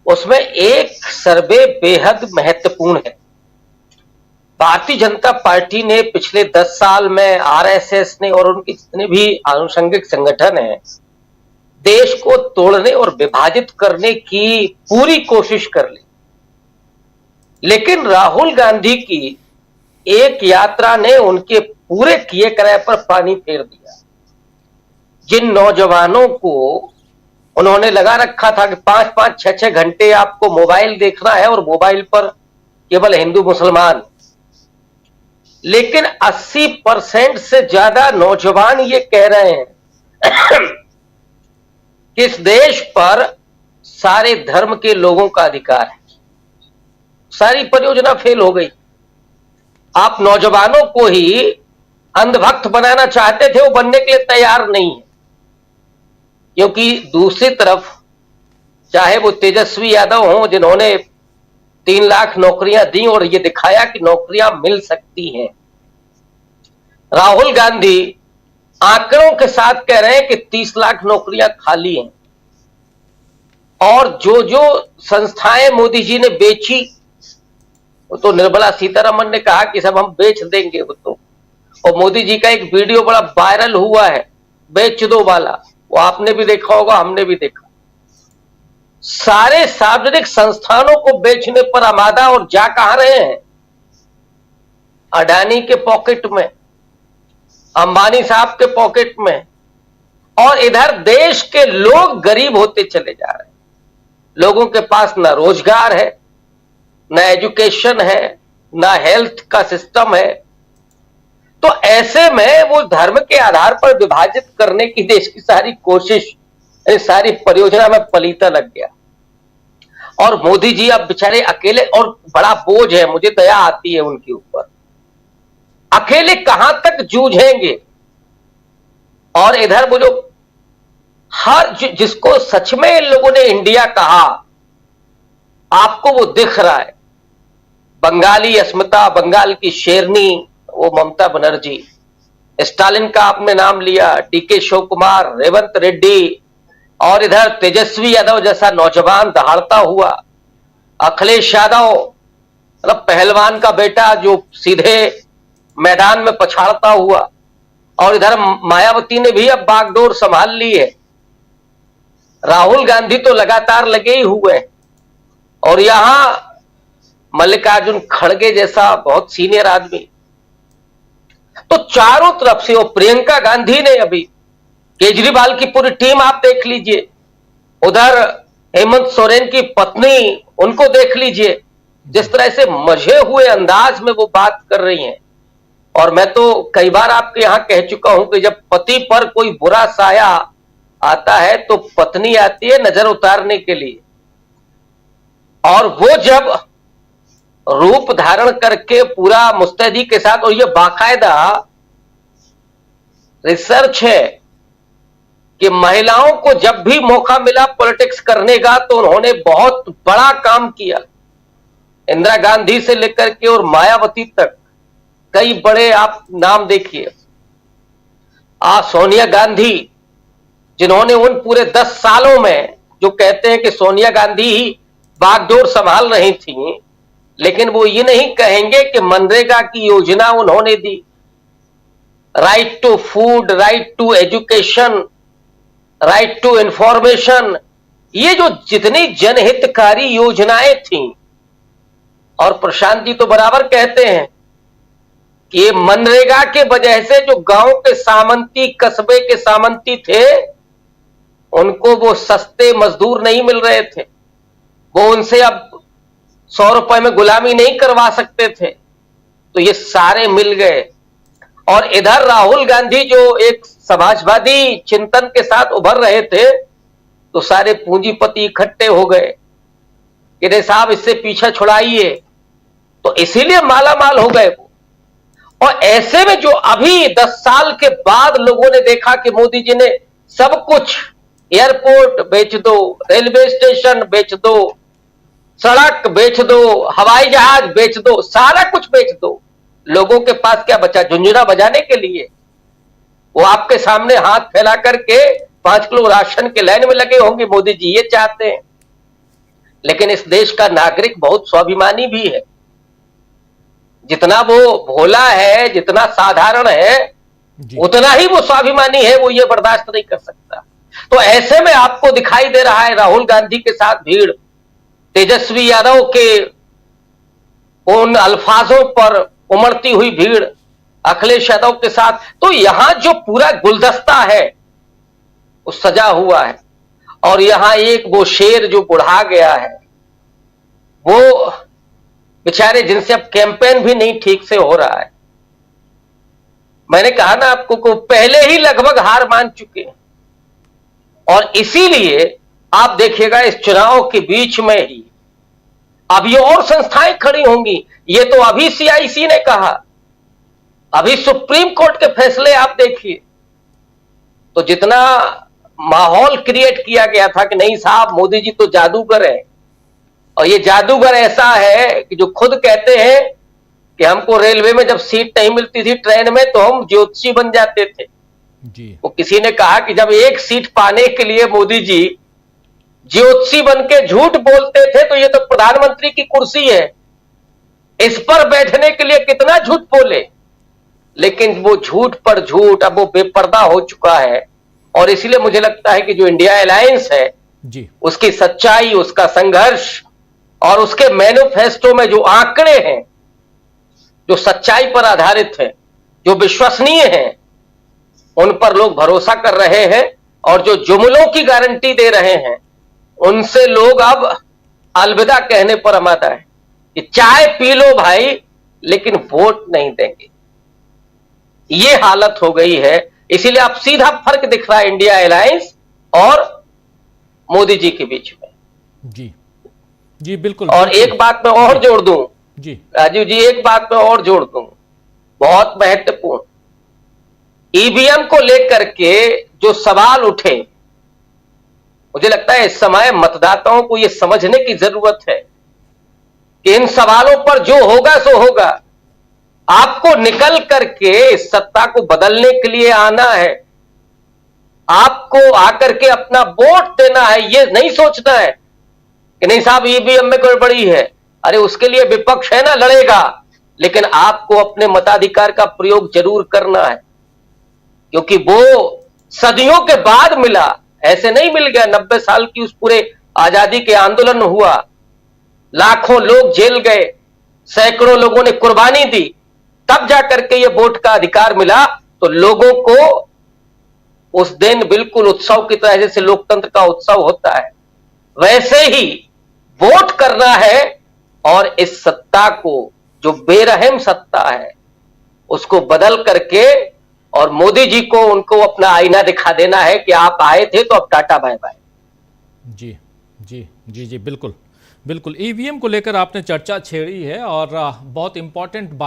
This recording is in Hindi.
उसमें एक सर्वे बेहद महत्वपूर्ण है। भारतीय जनता पार्टी ने पिछले 10 साल में आरएसएस ने और उनके जितने भी आनुषंगिक संगठन हैं, देश को तोड़ने और विभाजित करने की पूरी कोशिश कर ली। लेकिन राहुल गांधी की एक यात्रा ने उनके पूरे किए कराए पर पानी फेर दिया। जिन नौजवानों को उन्होंने लगा रखा था कि 5-5, 6-6 घंटे आपको मोबाइल देखना है और मोबाइल पर केवल हिंदू मुसलमान, लेकिन 80% से ज्यादा नौजवान ये कह रहे हैं कि इस देश पर सारे धर्म के लोगों का अधिकार है। सारी परियोजना फेल हो गई। आप नौजवानों को ही अंधभक्त बनाना चाहते थे, वो बनने के लिए तैयार नहीं है। क्योंकि दूसरी तरफ चाहे वो तेजस्वी यादव हों जिन्होंने 3 लाख नौकरियां दी और ये दिखाया कि नौकरियां मिल सकती हैं, राहुल गांधी आंकड़ों के साथ कह रहे हैं कि 30 लाख नौकरियां खाली हैं। और जो जो संस्थाएं मोदी जी ने बेची, वो तो निर्मला सीतारमण ने कहा कि सब हम बेच देंगे वो तो। और मोदी जी का एक वीडियो बड़ा वायरल हुआ है, बेच दो वाला, वो आपने भी देखा होगा, हमने भी देखा। सारे सार्वजनिक संस्थानों को बेचने पर आमादा, और जा कहां रहे हैं? अडानी के पॉकेट में, अंबानी साहब के पॉकेट में। और इधर देश के लोग गरीब होते चले जा रहे हैं। लोगों के पास ना रोजगार है, ना एजुकेशन है, ना हेल्थ का सिस्टम है। तो ऐसे में वो धर्म के आधार पर विभाजित करने की देश की सारी कोशिश, सारी परियोजना में पलीता लग गया। और मोदी जी अब बेचारे अकेले, और बड़ा बोझ है, मुझे दया आती है उनके ऊपर। अकेले कहां तक जूझेंगे? और इधर वो जो जिसको सच में इन लोगों ने इंडिया कहा, आपको वो दिख रहा है। बंगाली अस्मिता, बंगाल की शेरनी, वो ममता बनर्जी। स्टालिन का आपने नाम लिया, डीके शिव कुमार, रेवंत रेड्डी, और इधर तेजस्वी यादव जैसा नौजवान दहाड़ता हुआ, अखिलेश यादव मतलब पहलवान का बेटा जो सीधे मैदान में पछाड़ता हुआ। और इधर मायावती ने भी अब बागडोर संभाल ली है। राहुल गांधी तो लगातार लगे ही हुए हैं। और यहां मल्लिकार्जुन खड़गे जैसा बहुत सीनियर आदमी। तो चारों तरफ से, वो प्रियंका गांधी ने, अभी केजरीवाल की पूरी टीम आप देख लीजिए, उधर हेमंत सोरेन की पत्नी, उनको देख लीजिए, जिस तरह से मजे हुए अंदाज में वो बात कर रही हैं। और मैं तो कई बार आपके यहां कह चुका हूं कि जब पति पर कोई बुरा साया आता है तो पत्नी आती है नजर उतारने के लिए। और वो जब रूप धारण करके पूरा मुस्तैदी के साथ, और ये बाकायदा रिसर्च है कि महिलाओं को जब भी मौका मिला पॉलिटिक्स करने का तो उन्होंने बहुत बड़ा काम किया। इंदिरा गांधी से लेकर के और मायावती तक कई बड़े आप नाम देखिए। सोनिया गांधी, जिन्होंने उन पूरे 10 सालों में, जो कहते हैं कि सोनिया गांधी ही बागडोर संभाल रही थी, लेकिन वो ये नहीं कहेंगे कि मनरेगा की योजना उन्होंने दी। Right to food, right to education, right to information, ये जो जितनी जनहितकारी योजनाएं थी। और प्रशांत जी तो बराबर कहते हैं कि ये मनरेगा के वजह से जो गांव के सामंती, कस्बे के सामंती थे, उनको वो सस्ते मजदूर नहीं मिल रहे थे। वो उनसे अब 100 रुपए में गुलामी नहीं करवा सकते थे। तो ये सारे मिल गए। और इधर राहुल गांधी जो एक समाजवादी चिंतन के साथ उभर रहे थे, तो सारे पूंजीपति इकट्ठे हो गए कि रे साहब इससे पीछा छुड़ाइए। तो इसीलिए मालामाल हो गए वो। और ऐसे में जो अभी 10 साल के बाद लोगों ने देखा कि मोदी जी ने सब कुछ, एयरपोर्ट बेच दो, रेलवे स्टेशन बेच दो, सड़क बेच दो, हवाई जहाज बेच दो, सारा कुछ बेच दो। लोगों के पास क्या बचा? झुंझुना बजाने के लिए। वो आपके सामने हाथ फैला करके 5 किलो राशन के लाइन में लगे होंगे। मोदी जी ये चाहते हैं लेकिन इस देश का नागरिक बहुत स्वाभिमानी भी है। जितना वो भोला है, जितना साधारण है, उतना ही वो स्वाभिमानी है, वो ये बर्दाश्त नहीं कर सकता। तो ऐसे में आपको दिखाई दे रहा है राहुल गांधी के साथ भीड़, तेजस्वी यादव के उन अल्फाजों पर उमड़ती हुई भीड़, अखिलेश यादव के साथ, तो यहां जो पूरा गुलदस्ता है वो सजा हुआ है। और यहां एक वो शेर जो बुढ़ा गया है, वो बेचारे जिनसे अब कैंपेन भी नहीं ठीक से हो रहा है। मैंने कहा ना आपको को पहले ही लगभग हार मान चुके हैं, और इसीलिए आप देखिएगा इस चुनाव के बीच में ही अब ये और संस्थाएं खड़ी होंगी। ये तो अभी सीआईसी ने कहा, अभी सुप्रीम कोर्ट के फैसले आप देखिए। तो जितना माहौल क्रिएट किया गया था कि नहीं साहब मोदी जी तो जादूगर है, और ये जादूगर ऐसा है कि जो खुद कहते हैं कि हमको रेलवे में जब सीट नहीं मिलती थी ट्रेन में तो हम ज्योतिषी बन जाते थे जी। वो किसी ने कहा कि जब एक सीट पाने के लिए मोदी जी ज्योतिषी बन के झूठ बोलते थे तो ये तो प्रधानमंत्री की कुर्सी है, इस पर बैठने के लिए कितना झूठ बोले। लेकिन वो झूठ पर झूठ अब वो बेपर्दा हो चुका है। और इसलिए मुझे लगता है कि जो इंडिया अलायंस है जी, उसकी सच्चाई, उसका संघर्ष और उसके मैनिफेस्टो में जो आंकड़े हैं, जो सच्चाई पर आधारित है, जो विश्वसनीय हैं, उन पर लोग भरोसा कर रहे हैं। और जो जुमलों की गारंटी दे रहे हैं उनसे लोग अब अलविदा कहने पर आमादा है कि चाय पी लो भाई लेकिन वोट नहीं देंगे। ये हालत हो गई है। इसीलिए अब सीधा फर्क दिख रहा है इंडिया अलायंस और मोदी जी के बीच में। जी जी बिल्कुल। और बिल्कुल। एक बात मैं और जोड़ दूं जी, राजीव जी, एक बात मैं और जोड़ दूं, बहुत महत्वपूर्ण। ईवीएम को लेकर के जो सवाल उठे, मुझे लगता है इस समय मतदाताओं को यह समझने की जरूरत है कि इन सवालों पर जो होगा सो होगा। आपको निकल करके इस सत्ता को बदलने के लिए आना है, आपको आकर के अपना वोट देना है। यह नहीं सोचना है कि नहीं साहब ईवीएम में गड़बड़ी है, अरे उसके लिए विपक्ष है ना, लड़ेगा, लेकिन आपको अपने मताधिकार का प्रयोग जरूर करना है, क्योंकि वो सदियों के बाद मिला, ऐसे नहीं मिल गया। 90 साल की उस पूरे आजादी के आंदोलन हुआ, लाखों लोग जेल गए, सैकड़ों लोगों ने कुर्बानी दी, तब जाकर के ये वोट का अधिकार मिला। तो लोगों को उस दिन बिल्कुल उत्सव की तरह, जैसे लोकतंत्र का उत्सव होता है, वैसे ही वोट करना है और इस सत्ता को, जो बेरहम सत्ता है, उसको बदल करके और मोदी जी को उनको अपना आईना दिखा देना है कि आप आए थे तो अब टाटा बाय बाय। जी जी जी जी बिल्कुल बिल्कुल। ईवीएम को लेकर आपने चर्चा छेड़ी है और बहुत इंपॉर्टेंट बात